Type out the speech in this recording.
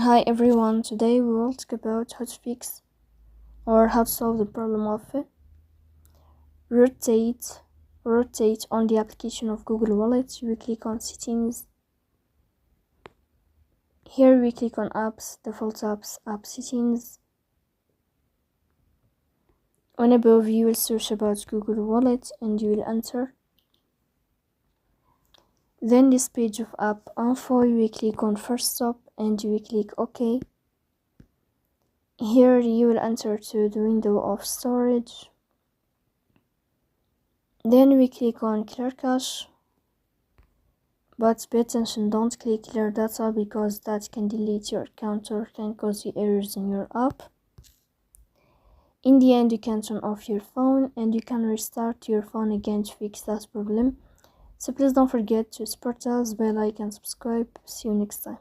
Hi everyone, today we will talk about how to fix or how to solve the problem of rotate on the application of Google Wallet. We click on settings. Here we click on apps, default apps, app settings. On above you will search about Google Wallet and you will enter. Then this page of app info, you will click on first stop and you will click OK. Here you will enter to the window of storage. Then we click on clear cache, but pay attention, don't click clear data because that can delete your account or can cause you errors in your app. In the end, you can turn off your phone and you can restart your phone again to fix that problem. So please don't forget to support us by like and subscribe. See you next time.